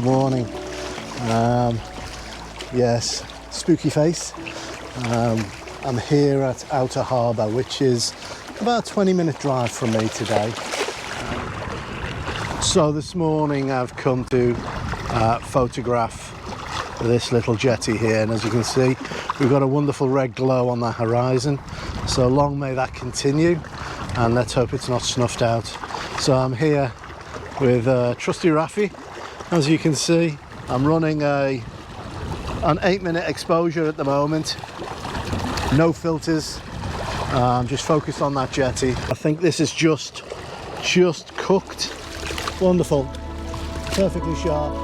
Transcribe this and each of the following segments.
Good morning. Yes, spooky face. I'm here at Outer Harbour, which is about a 20-minute drive from me today. So this morning I've come to photograph this little jetty here, and as you can see, we've got a wonderful red glow on the horizon. So long may that continue, and let's hope it's not snuffed out. So I'm here with trusty Rafi. As you can see, I'm running an 8-minute exposure at the moment. No filters. I'm just focused on that jetty. I think this is just cooked. Wonderful. Perfectly sharp.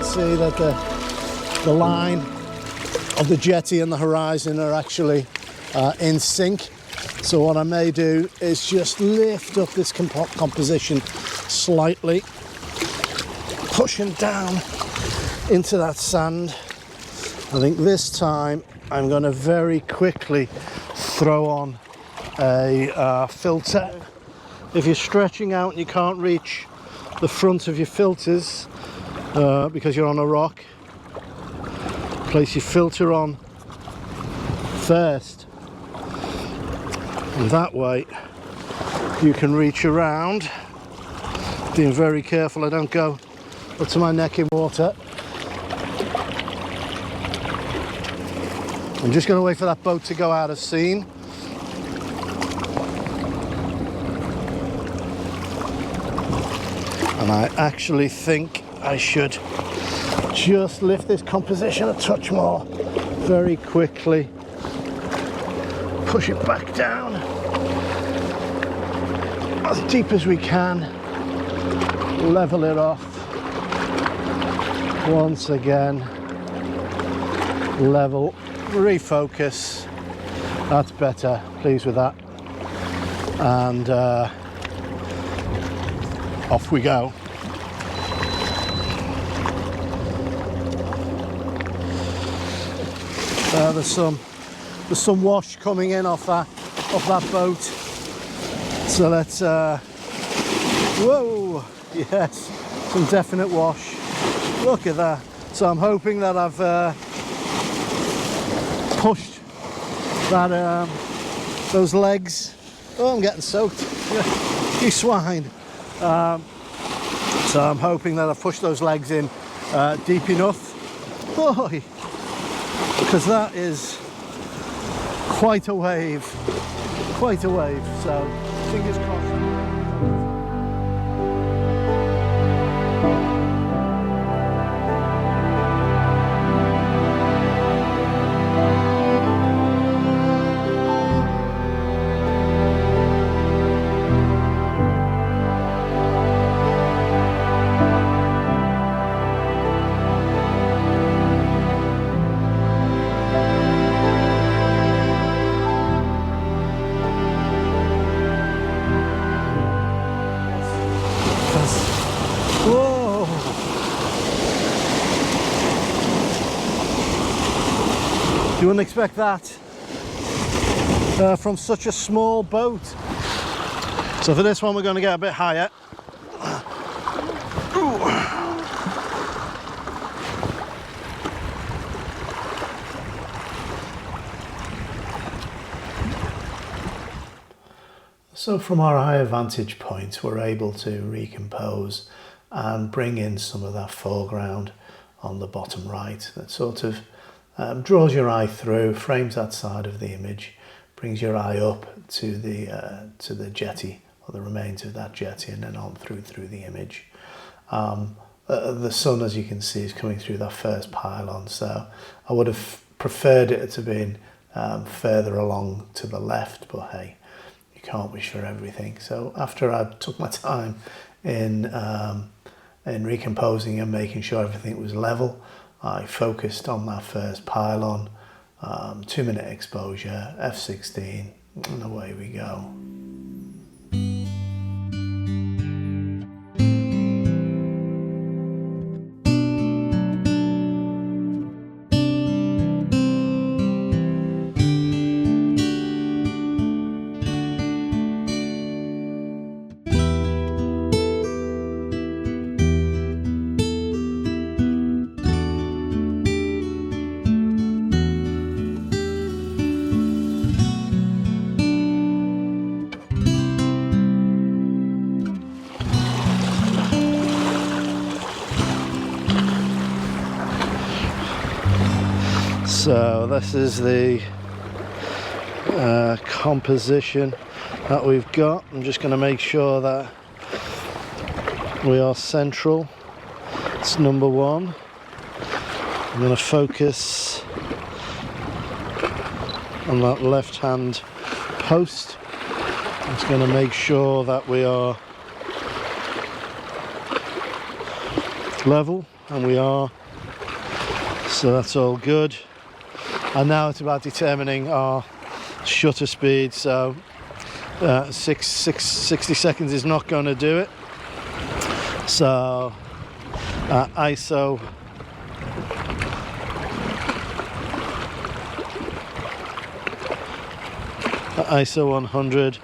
See that the line of the jetty and the horizon are actually in sync. So what I may do is just lift up this composition slightly, pushing down into that sand. I think this time I'm going to very quickly throw on a filter. If you're stretching out and you can't reach the front of your filters, because you're on a rock, place your filter on first, and that way you can reach around. Being very careful I don't go up to my neck in water. I'm just going to wait for that boat to go out of scene. And I actually think I should just lift this composition a touch more very quickly. Push it back down as deep as we can. Level it off. Once again, level, refocus. That's better. Pleased with that. And off we go. There's some wash coming in off that boat. So let's whoa, yes, some definite wash. Look at that. So I'm hoping that I've pushed that those legs. Oh, I'm getting soaked. You swine. So I'm hoping that I've pushed those legs in deep enough. Boy, because that is quite a wave, so fingers crossed. Whoa! You wouldn't expect that from such a small boat. So for this one we're going to get a bit higher. So from our higher vantage point, we're able to recompose and bring in some of that foreground on the bottom right. That sort of draws your eye through, frames that side of the image, brings your eye up to the jetty, or the remains of that jetty, and then on through the image. The sun, as you can see, is coming through that first pylon, so I would have preferred it to be further along to the left, but hey, can't wish for everything. So after I took my time in in recomposing and making sure everything was level, I focused on that first pylon, 2-minute exposure, f16, and away we go. So this is the composition that we've got. I'm just going to make sure that we are central. It's number one. I'm going to focus on that left hand post. I'm just going to make sure that we are level, and we are. So that's all good. And now it's about determining our shutter speed. So 60 seconds is not going to do it. So ISO 100.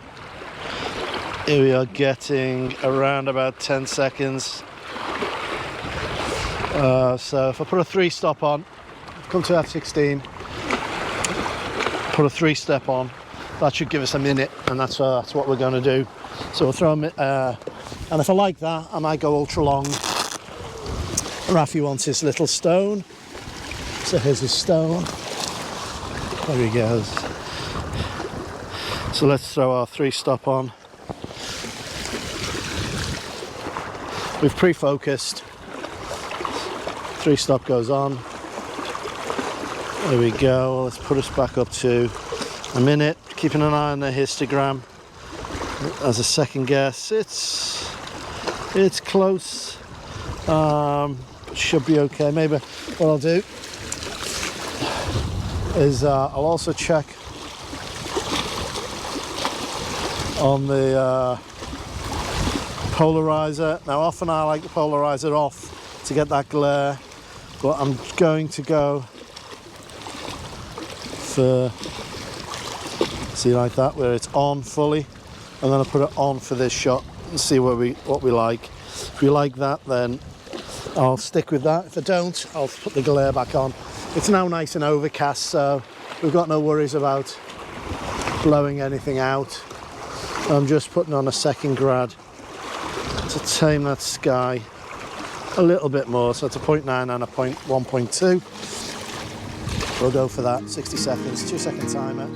Here we are getting around about 10 seconds. So if I put a 3-stop on, come to f16, put a 3-step on, that should give us a minute, and that's what we're going to do. So we'll throw and if I like that, I might go ultra long. Rafi wants his little stone, so here's his stone. There he goes. So let's throw our 3-stop on. We've pre-focused. 3-stop goes on. There we go. Let's put us back up to a minute. Keeping an eye on the histogram as a second guess. It's close. Should be okay. Maybe what I'll do is I'll also check on the polarizer. Now often I like the polarizer off to get that glare, but I'm going to go for, see, like that, where it's on fully, and then I'll put it on for this shot and see what we like. If we like that, then I'll stick with that. If I don't, I'll put the glare back on. It's now nice and overcast, so we've got no worries about blowing anything out. I'm just putting on a second grad to tame that sky a little bit more. So it's a 0.9 and a 1.2. We'll go for that. 60 seconds, 2-second timer.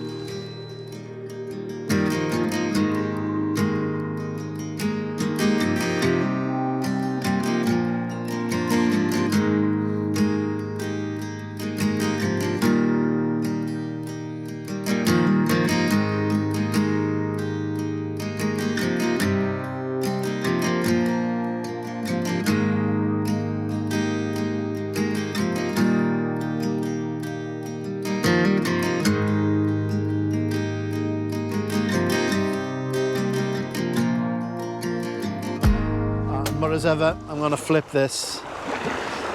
But as ever, I'm going to flip this,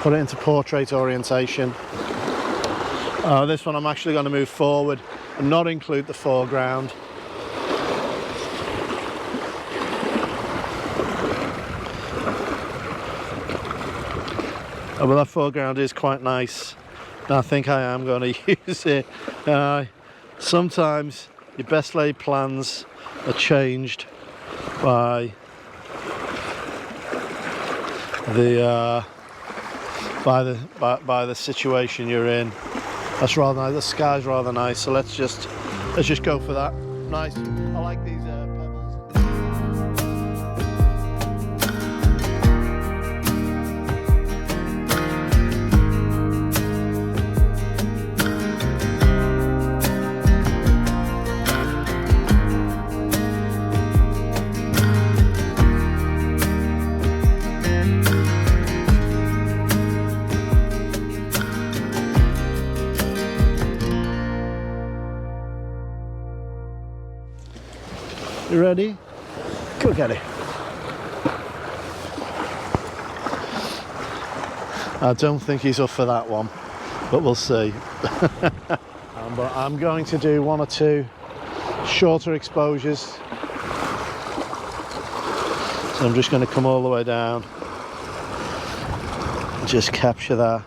put it into portrait orientation. This one I'm actually going to move forward and not include the foreground. But that foreground is quite nice, and I think I am going to use it. Sometimes your best laid plans are changed by the situation you're in. That's rather nice. The sky's rather nice, so let's just go for that. Nice. I like these pebbles. You ready? Go get it. I don't think he's up for that one, but we'll see. But I'm going to do 1 or 2 shorter exposures. So I'm just going to come all the way down. Just capture that.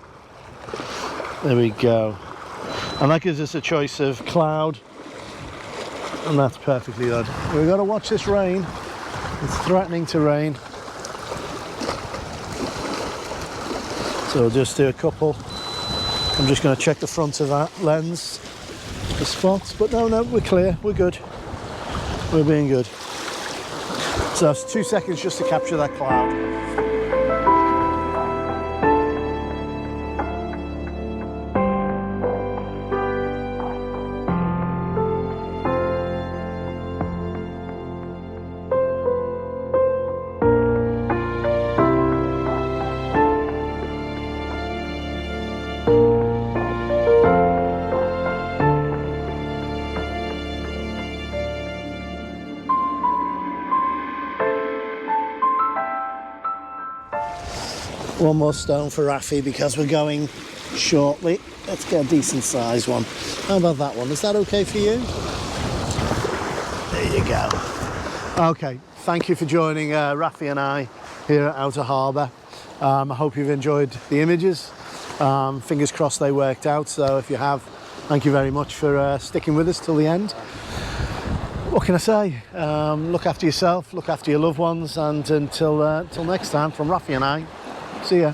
There we go. And that gives us a choice of cloud. And that's perfectly good. We've got to watch this rain. It's threatening to rain. So we'll just do a couple. I'm just going to check the front of that lens for spots. But no, we're clear. We're good. We're being good. So that's 2 seconds just to capture that cloud. One more stone for Rafi because we're going shortly. Let's get a decent sized one. How about that one? Is that okay for you? There you go. Okay, thank you for joining Rafi and I here at Outer Harbour. I hope you've enjoyed the images. Fingers crossed they worked out. So if you have, thank you very much for sticking with us till the end. What can I say? Look after yourself, look after your loved ones, and until next time, from Rafi and I, see ya.